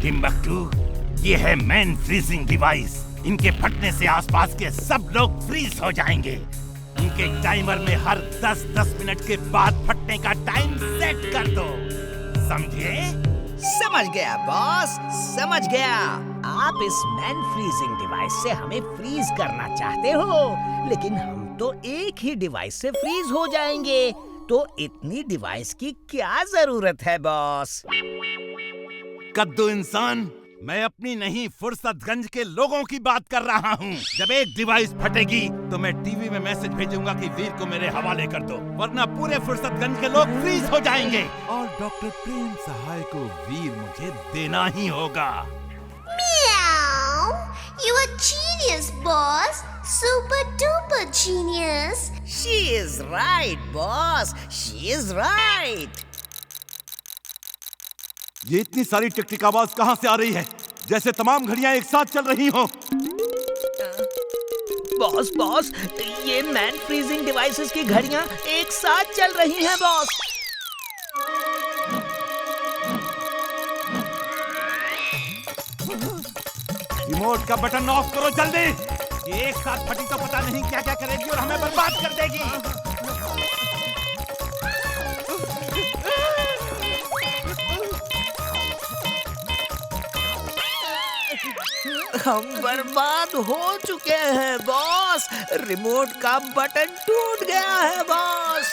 Timbuktu, ये है man freezing device. इनके फटने से आसपास के सब लोग फ्रीज हो जाएंगे। इनके टाइमर में हर 10-10 मिनट के बाद फटने का टाइम सेट कर दो, समझे? समझ गया बॉस, समझ गया। आप इस मैन फ्रीजिंग डिवाइस से हमें फ्रीज करना चाहते हो, लेकिन हम तो एक ही डिवाइस से फ्रीज हो जाएंगे, तो इतनी डिवाइस की क्या जरूरत है बॉस? कद्दू इंसान, मैं अपनी नहीं फुर्सतगंज के लोगों की बात कर रहा हूँ। जब एक डिवाइस फटेगी तो मैं टीवी में मैसेज भेजूंगा कि वीर को मेरे हवाले कर दो, वरना पूरे फुर्सतगंज के लोग फ्रीज हो जाएंगे और डॉक्टर प्रेम सहाय को वीर मुझे देना ही होगा। Meow! You a genius, boss. Super duper genius. She is right, boss. She is right. ये इतनी सारी टिक-टिक आवाज कहाँ से आ रही है? जैसे तमाम घड़ियां एक साथ चल रही हों। बॉस, ये मैन फ्रीजिंग डिवाइसेस की घड़ियां एक साथ चल रही हैं बॉस। रिमोट का बटन ऑफ करो जल्दी। ये एक साथ फटी तो पता नहीं क्या क्या करेगी और हमें बर्बाद कर देगी। हम बर्बाद हो चुके हैं बॉस। रिमोट का बटन टूट गया है बॉस।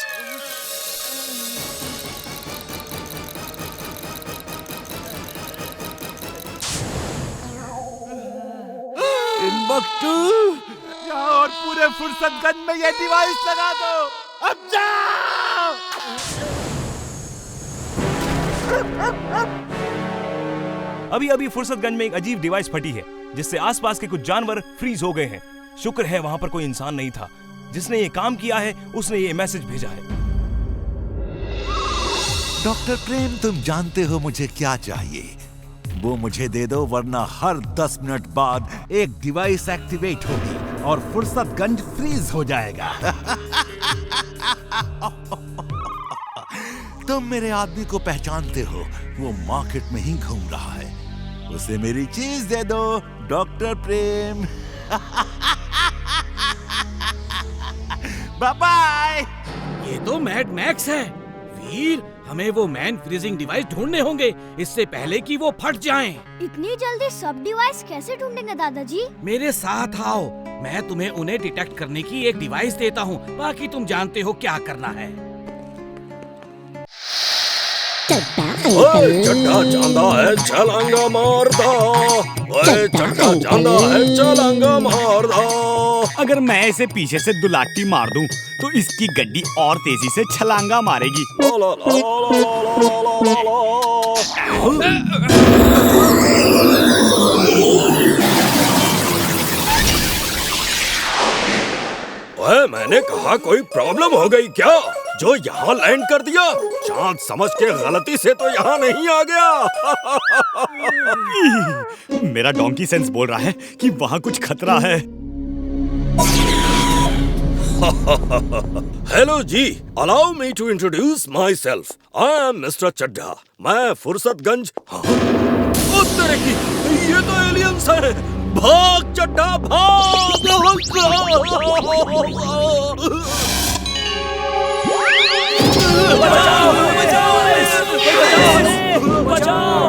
टिम्बक्टू, जाओ और पूरे फुर्सतगंज में ये डिवाइस लगा दो। अब जाओ। अभी फुर्सतगंज में एक अजीब डिवाइस फटी है, जिससे आसपास के कुछ जानवर फ्रीज हो गए हैं। शुक्र है वहां पर कोई इंसान नहीं था। जिसने ये काम किया है उसने ये मैसेज भेजा है। डॉक्टर प्रेम, तुम जानते हो मुझे क्या चाहिए। वो मुझे दे दो, वरना हर 10 मिनट बाद एक डिवाइस एक्टिवेट होगी और फुर्सतगंज फ्रीज हो जाएगा। तुम मेरे आदमी को पहचानते हो, वो मार्केट में ही घूम रहा है। उसे मेरी चीज दे दो, डॉक्टर प्रेम। Bye bye. ये तो मैड मैक्स है। वीर, हमें वो मैन फ्रीजिंग डिवाइस ढूंढने होंगे, इससे पहले कि वो फट जाएं। इतनी जल्दी सब डिवाइस कैसे ढूंढेंगे दादाजी? मेरे साथ आओ, मैं तुम्हें उन्हें डिटेक्ट करने की एक डिवाइस देता हूँ, बाकी तुम जानते हो क्या करना है। ओए चड्ढा चांदा है छलांगा मारदा, ओए चड्ढा चांदा है छलांगा मारदा। अगर मैं इसे पीछे से दुलाटी मार दूं, तो इसकी गड्डी और तेजी से छलांगा मारेगी। ला ला ला ला ला ला ला। ओए, मैंने कहा कोई प्रॉब्लम हो गई क्या, जो यहाँ लैंड कर दिया? चांद समझ के गलती से तो यहाँ नहीं आ गया। मेरा डोंकी सेंस बोल रहा है कि वहाँ कुछ खतरा है। Hello ji, allow me to introduce myself. I am mister Chaddha. मैं फुर्सतगंज। ओ तेरे की, ये तो एलियंस है। भाग चड्ढा भाग। बचाओ, बचाओ, बचाओ।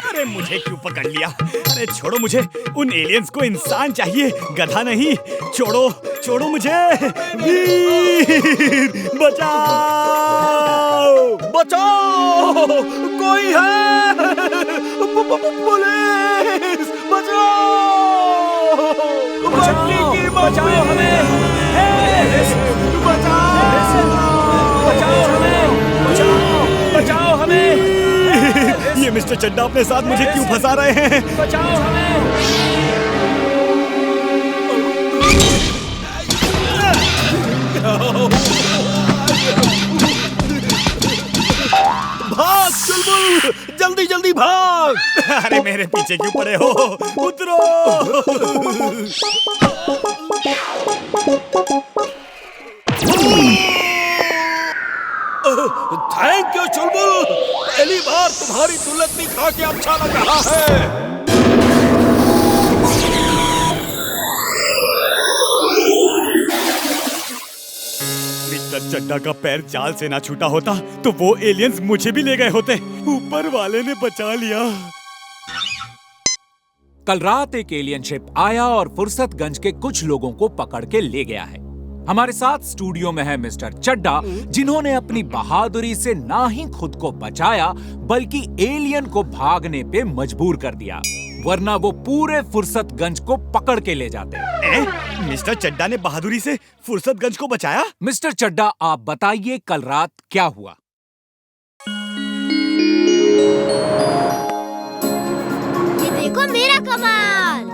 अरे मुझे क्यों पकड़ लिया? अरे छोड़ो मुझे, उन एलियंस को इंसान चाहिए, गधा नहीं। छोड़ो, छोड़ो मुझे। वीर, बचाओ, बचाओ, कोई है? पुलिस, बचाओ, बचाओ हमें, बचाओ हमें। ये मिस्टर चड्ढा अपने साथ मुझे क्यों फंसा रहे हैं? बचाओ हमें। भाग चुलबुल, जल्दी जल्दी भाग। अरे मेरे पीछे क्यों पड़े हो? उतरो। थैंक यू चुलबुल, पहली बार तुम्हारी दुलत्ती खा के अच्छा लग रहा है। मिस्टर चड्ढा का पैर जाल से ना छूटा होता तो वो एलियंस मुझे भी ले गए होते। ऊपर वाले ने बचा लिया। कल रात एक एलियन शिप आया और फुर्सतगंज के कुछ लोगों को पकड़ के ले गया है। हमारे साथ स्टूडियो में है मिस्टर चड्ढा, जिन्होंने अपनी बहादुरी से ना ही खुद को बचाया बल्कि एलियन को भागने पे मजबूर कर दिया, वरना वो पूरे फुर्सतगंज को पकड़ के ले जाते। मिस्टर चड्ढा ने बहादुरी से फुर्सतगंज को बचाया? मिस्टर चड्ढा, आप बताइए कल रात क्या हुआ? ये देखो मेरा कमाल।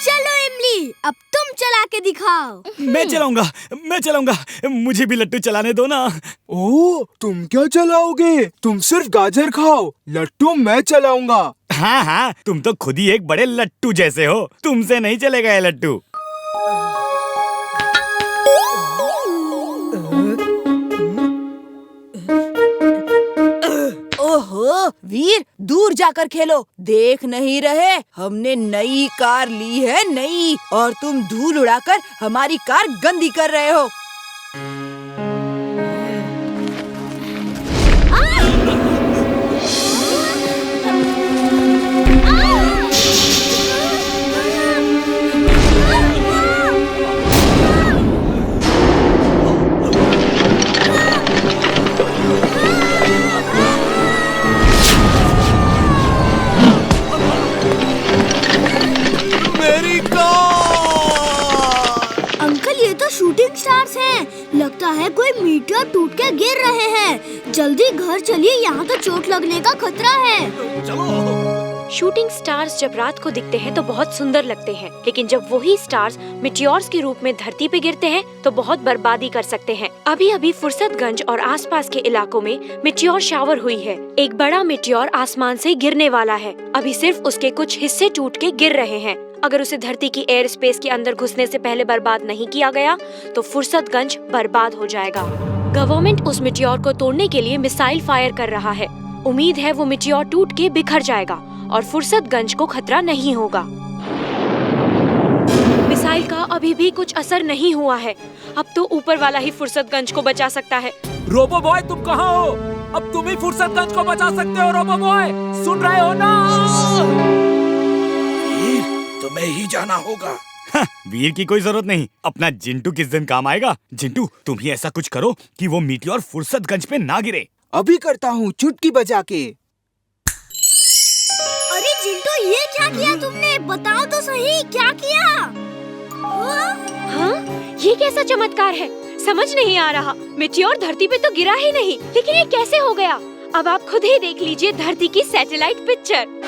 चलो इमली, अब तुम चला के दिखाओ। मैं चलाऊंगा। मुझे भी लट्टू चलाने दो ना। ओह, तुम क्या चलाओगे? तुम सिर्फ गाजर खाओ, लट्टू मैं चलाऊंगा। हाँ, तुम तो खुद ही एक बड़े लट्टू जैसे हो, तुमसे नहीं चलेगा ये लट्टू। ओहो वीर, दूर जाकर खेलो, देख नहीं रहे हमने नई कार ली है नई, और तुम धूल उड़ाकर हमारी कार गंदी कर रहे हो। शूटिंग स्टार्स हैं। लगता है कोई मीटर टूट के गिर रहे हैं। जल्दी घर चलिए, यहाँ तो चोट लगने का खतरा है। चलो। शूटिंग स्टार्स जब रात को दिखते हैं तो बहुत सुंदर लगते हैं, लेकिन जब वही स्टार्स मिटियोर्स के रूप में धरती पे गिरते हैं तो बहुत बर्बादी कर सकते हैं। अभी अभी फुर्सतगंज और आसपास के इलाकों में मिटियोर शावर हुई है। एक बड़ा मिटियोर आसमान से गिरने वाला है। अभी सिर्फ उसके कुछ हिस्से टूट के गिर रहे हैं। अगर उसे धरती की एयर स्पेस के अंदर घुसने से पहले बर्बाद नहीं किया गया तो फुर्सतगंज बर्बाद हो जाएगा। गवर्नमेंट उस मिटियोर को तोड़ने के लिए मिसाइल फायर कर रहा है। उम्मीद है वो मिटियोर टूट के बिखर जाएगा और फुर्सतगंज को खतरा नहीं होगा। मिसाइल का अभी भी कुछ असर नहीं हुआ है। अब तो ऊपर वाला ही फुर्सतगंज को बचा सकता है। रोबो बॉय, तुम कहाँ हो? अब तुम ही फुर्सतगंज को बचा सकते हो। रोबो बॉय, सुन रहे हो ना? तुम्हें ही जाना होगा। वीर की कोई जरूरत नहीं, अपना जिंटू किस दिन काम आएगा। जिंटू, तुम ही ऐसा कुछ करो कि वो मीटियोर फुर्सतगंज पे ना गिरे। अभी करता हूँ, चुटकी बजा के। अरे जिंटू, ये क्या किया तुमने? बताओ तो सही, क्या किया? हाँ? ये कैसा चमत्कार है? समझ नहीं आ रहा। मिटियोर धरती पे तो गिरा ही नहीं, लेकिन ये कैसे हो गया? अब आप खुद ही देख लीजिए धरती की सैटेलाइट पिक्चर।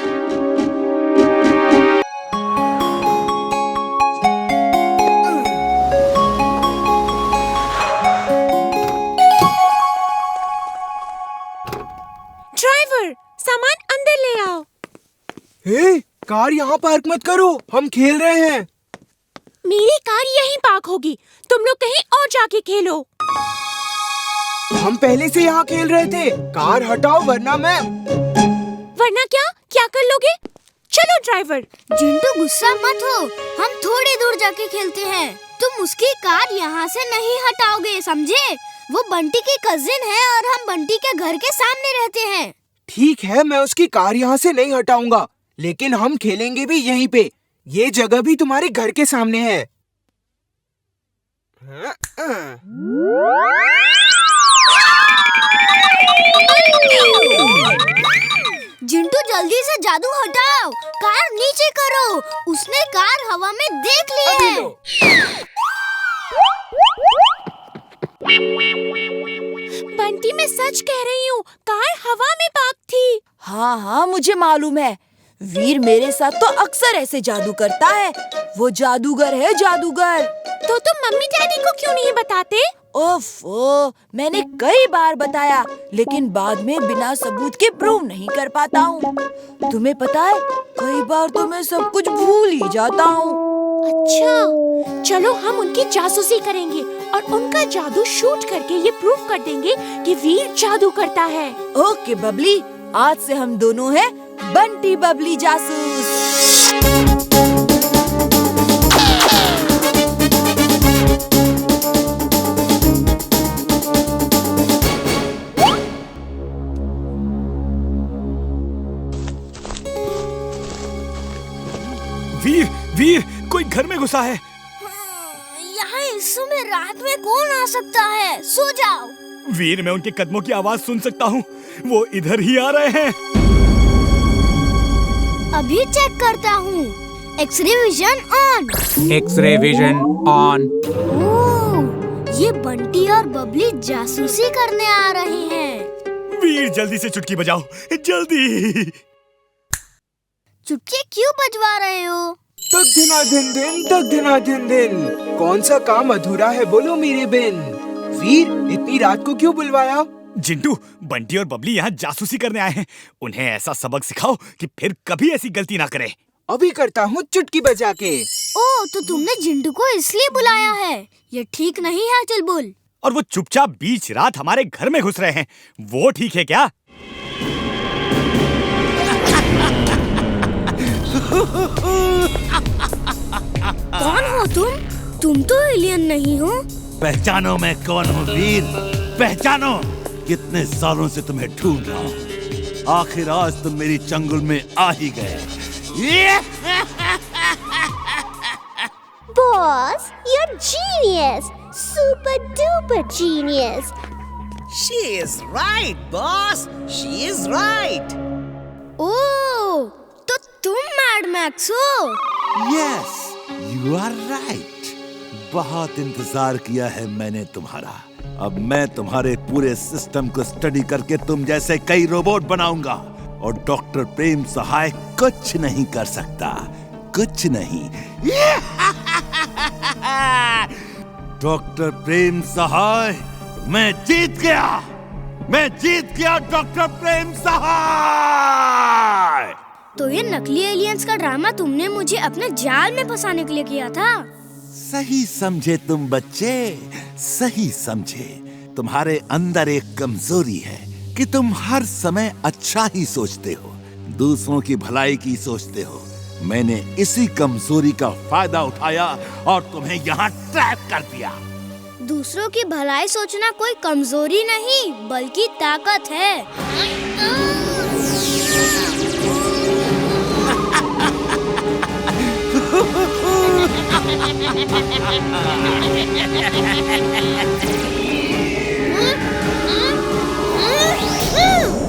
सामान अंदर ले आओ। हे, कार यहाँ पार्क मत करो, हम खेल रहे हैं। मेरी कार यहीं पार्क होगी, तुम लोग कहीं और जाके खेलो। हम पहले से यहाँ खेल रहे थे, कार हटाओ वरना क्या कर लोगे? चलो ड्राइवर। जिंटू, गुस्सा मत हो, हम थोड़ी दूर जाके खेलते हैं। तुम उसकी कार यहाँ से नहीं हटाओगे, समझे? वो बंटी की कजिन है और हम बंटी के घर के सामने रहते हैं। ठीक है, मैं उसकी कार यहाँ से नहीं हटाऊंगा, लेकिन हम खेलेंगे भी यहीं पे। ये जगह भी तुम्हारे घर के सामने है। जिंटू, जल्दी से जादू हटाओ, कार नीचे करो। उसने कार हवा में देख ली है। बंटी, मैं सच कह रही हूँ, कार हवा में पार्क थी। हाँ, मुझे मालूम है। वीर मेरे साथ तो अक्सर ऐसे जादू करता है। वो जादूगर है, जादूगर। तो तुम मम्मी डैडी को क्यों नहीं बताते? ओफो, मैंने कई बार बताया, लेकिन बाद में बिना सबूत के प्रूव नहीं कर पाता हूँ। तुम्हें पता है, कई बार तो मैं सब कुछ भूल ही जाता हूँ। अच्छा, चलो हम उनकी जासूसी करेंगे और उनका जादू शूट करके ये प्रूव कर देंगे कि वीर जादू करता है। ओके बबली, आज से हम दोनों हैं बंटी बबली जासूस। वीर, वीर, कोई घर में घुसा है। यहाँ इस समय रात में कौन आ सकता है? सो जाओ। वीर, मैं उनके कदमों की आवाज सुन सकता हूँ। वो इधर ही आ रहे हैं। अभी चेक करता हूँ। X ray vision on. X ray vision on. Oh, ये बंटी और बबली जासूसी करने आ रहे हैं। वीर, जल्दी से चुटकी बजाओ, जल्दी। चुटकी क्यों बजवा रहे हो? तक दिना दिन दिन, तक दिना दिन दिन। कौन सा काम अधूरा है बोलो मेरे बिन। वीर, इतनी रात को क्यों बुलवाया? जिंटू, बंटी और बबली यहाँ जासूसी करने आए हैं। उन्हें ऐसा सबक सिखाओ कि फिर कभी ऐसी गलती ना करे। अभी करता हूँ चुटकी बजा के। ओह, तो तुमने जिंटू को इसलिए बुलाया है? ये ठीक नहीं है चुलबुल। और वो चुपचाप बीच रात हमारे घर में घुस रहे हैं, वो ठीक है क्या? कौन हो तुम? तुम तो एलियन नहीं हो। पहचानो मैं कौन हूँ वीर, पहचानो। कितने सालों से तुम्हें ढूंढ रहा हूँ, आखिर आज तुम मेरी चंगुल में आ ही गए। Boss, you're genius. Super duper genius. She is right, boss. She is right. ओह, तो तुम मैड मैक्स हो? Yes, you are right. बहुत इंतजार किया है मैंने तुम्हारा। अब मैं तुम्हारे पूरे सिस्टम को स्टडी करके तुम जैसे कई रोबोट बनाऊंगा और डॉक्टर प्रेम सहाय कुछ नहीं कर सकता, कुछ नहीं। डॉक्टर प्रेम सहाय, मैं जीत गया, मैं जीत गया डॉक्टर प्रेम सहाय। तो ये नकली एलियंस का ड्रामा तुमने मुझे अपने जाल में फंसाने के लिए किया था। सही समझे तुम बच्चे, सही समझे। तुम्हारे अंदर एक कमजोरी है कि तुम हर समय अच्छा ही सोचते हो, दूसरों की भलाई की सोचते हो। मैंने इसी कमजोरी का फायदा उठाया और तुम्हें यहाँ ट्रैप कर दिया। दूसरों की भलाई सोचना कोई कमजोरी नहीं बल्कि ताकत है।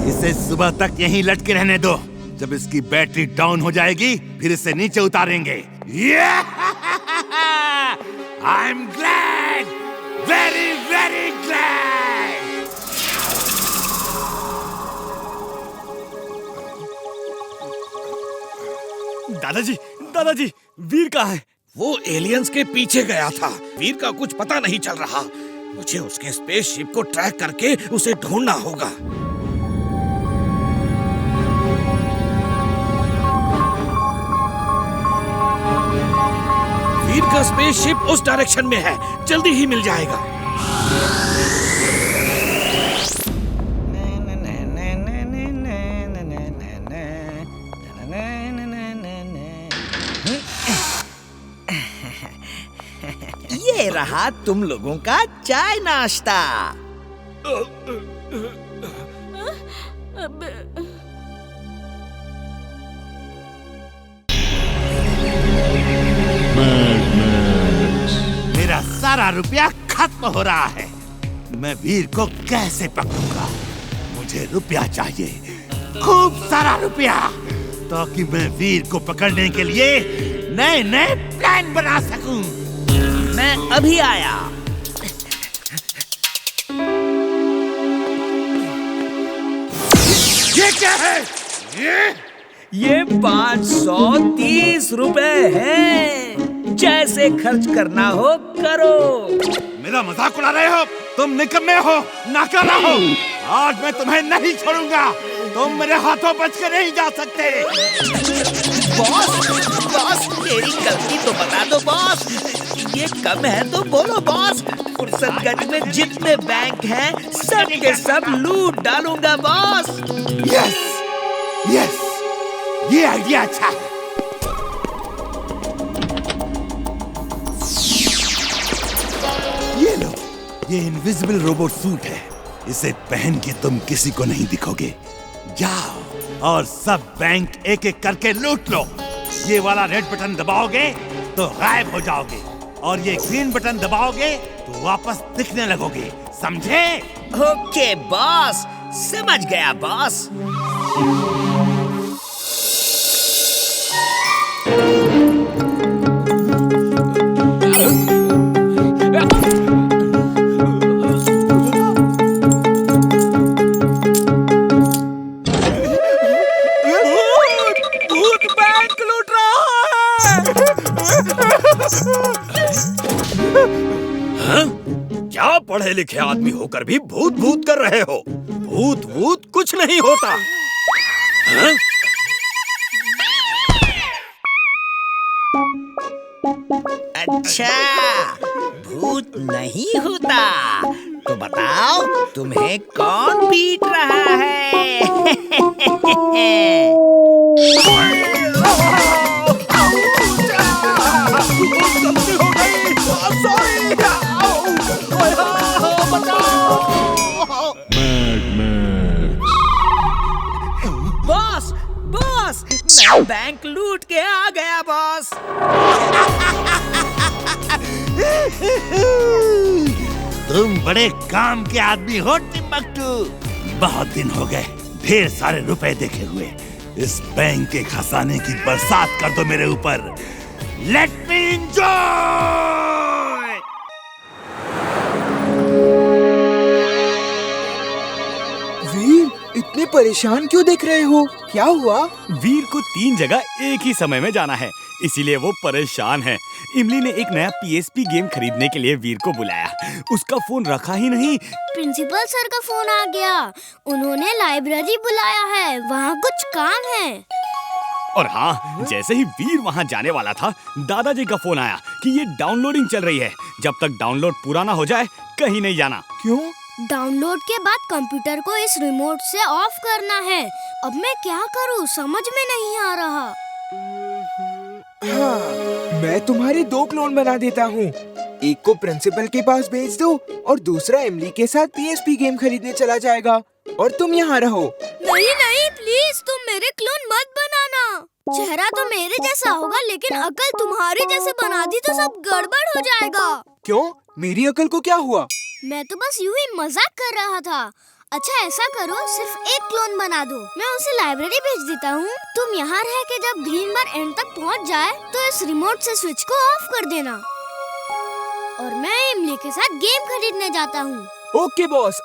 इसे सुबह तक यहीं लटके रहने दो। जब इसकी बैटरी डाउन हो जाएगी फिर इसे नीचे उतारेंगे। I am glad, very very glad. दादाजी, दादाजी, वीर कहाँ है? वो एलियंस के पीछे गया था। वीर का कुछ पता नहीं चल रहा। मुझे उसके स्पेसशिप को ट्रैक करके उसे ढूंढना होगा। वीर का स्पेसशिप उस डायरेक्शन में है, जल्दी ही मिल जाएगा। ये रहा तुम लोगों का चाय नाश्ता। मेरा सारा रुपया खत्म हो रहा है। मैं वीर को कैसे पकड़ूंगा? मुझे रुपया चाहिए, खूब सारा रुपया, ताकि मैं वीर को पकड़ने के लिए नए नए प्लान बना सकूं। मैं अभी आया। ये क्या है? ये 530 रुपए हैं। जैसे खर्च करना हो करो। मेरा मजाक उड़ा रहे हो? तुम निकम्मे हो, नाकारा हो। आज मैं तुम्हें नहीं छोड़ूंगा। तुम मेरे हाथों बच के नहीं जा सकते। बॉस मेरी गलती तो बता दो बॉस। ये कम है तो बोलो बॉस। फुर्सतगंज में जितने बैंक हैं सब के सब लूट डालूंगा बॉस। यस, यस, ये आइडिया अच्छा है। ये लो, ये इनविजिबल रोबोट सूट है। इसे पहन के तुम किसी को नहीं दिखोगे। जाओ और सब बैंक एक एक करके लूट लो। ये वाला रेड बटन दबाओगे तो गायब हो जाओगे, और ये ग्रीन बटन दबाओगे तो वापस दिखने लगोगे। समझे? ओके बॉस, समझ गया बॉस। भूत बैंक लूट रहा हाँ? क्या पढ़े लिखे आदमी होकर भी भूत भूत कर रहे हो? भूत भूत कुछ नहीं होता। हाँ? अच्छा, भूत नहीं होता तो बताओ तुम्हें कौन पीट रहा है? बॉस, बॉस, मैं बैंक लूट के आ गया बॉस। तुम बड़े काम के आदमी हो टिम्बकटू। बहुत दिन हो गए ढेर सारे रुपए देखे हुए। इस बैंक के खजाने की बरसात कर दो मेरे ऊपर। Let me enjoy. वीर, इतने परेशान क्यों दिख रहे हो? क्या हुआ? वीर को 3 जगह एक ही समय में जाना है, इसीलिए वो परेशान है। इमली ने एक नया PSP गेम खरीदने के लिए वीर को बुलाया। उसका फोन रखा ही नहीं। प्रिंसिपल सर का फोन आ गया। उन्होंने लाइब्रेरी बुलाया है, वहाँ कुछ काम है। और हाँ, जैसे ही वीर वहाँ जाने वाला था, दादाजी का फोन आया कि ये डाउनलोडिंग चल रही है। जब तक डाउनलोड पूरा ना हो जाए कहीं नहीं जाना। क्यों? डाउनलोड के बाद कंप्यूटर को इस रिमोट से ऑफ करना है। अब मैं क्या करूँ, समझ में नहीं आ रहा। हाँ, मैं तुम्हारे 2 क्लोन बना देता हूँ। एक को प्रिंसिपल के पास भेज दो और दूसरा इमली के साथ PSP गेम खरीदने चला जाएगा और तुम यहाँ रहो। नहीं नहीं, प्लीज तुम मेरे क्लोन मत बनाना। चेहरा तो मेरे जैसा होगा, लेकिन अकल तुम्हारी जैसे बना दी तो सब गड़बड़ हो जाएगा। क्यों? मेरी अकल को क्या हुआ? मैं तो बस यूं ही मजाक कर रहा था। अच्छा ऐसा करो, सिर्फ एक क्लोन बना दो, मैं उसे लाइब्रेरी भेज देता हूँ। तुम यहाँ रह के जब ग्रीन बार एंड तक पहुँच जाए तो इस रिमोट से स्विच को ऑफ कर देना, और मैं इमली के साथ गेम खरीदने जाता हूँ। Okay boss.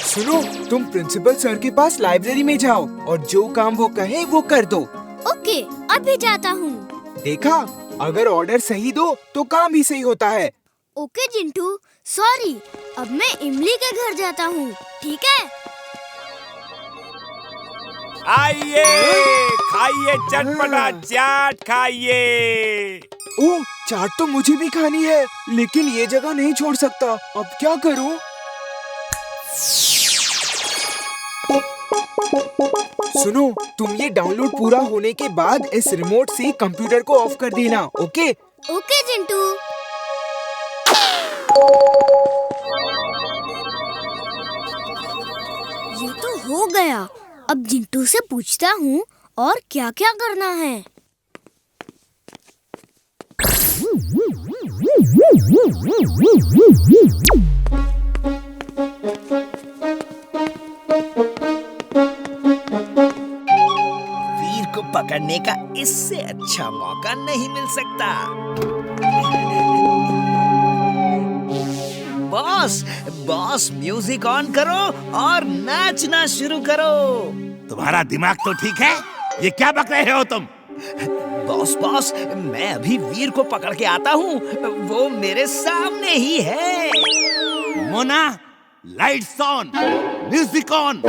सुनो, तुम प्रिंसिपल सर के पास लाइब्रेरी में जाओ और जो काम वो कहे वो कर दो। ओके, अभी जाता हूँ। देखा, अगर ऑर्डर सही दो तो काम भी सही होता है। ओके जिंटू, सॉरी, अब मैं इमली के घर जाता हूँ, ठीक है? आइए, खाइए चटपटा चाट खाइए। ओह, चाट तो मुझे भी खानी है, लेकिन ये जगह नहीं छोड़ सकता। अब क्या करूँ? सुनो, तुम ये डाउनलोड पूरा होने के बाद इस रिमोट से कंप्यूटर को ऑफ कर देना। ओके? ओके जिंटू। ये तो हो गया। अब जिंटू से पूछता हूँ और क्या-क्या करना है। वीर को पकड़ने का इससे अच्छा मौका नहीं मिल सकता। बॉस, बॉस म्यूजिक ऑन करो और नाचना शुरू करो। तुम्हारा दिमाग तो ठीक है? ये क्या बक रहे हो तुम? बॉस, मैं अभी वीर को पकड़ के आता हूँ। वो मेरे सामने ही है। Mona, lights on, music on,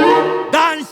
dance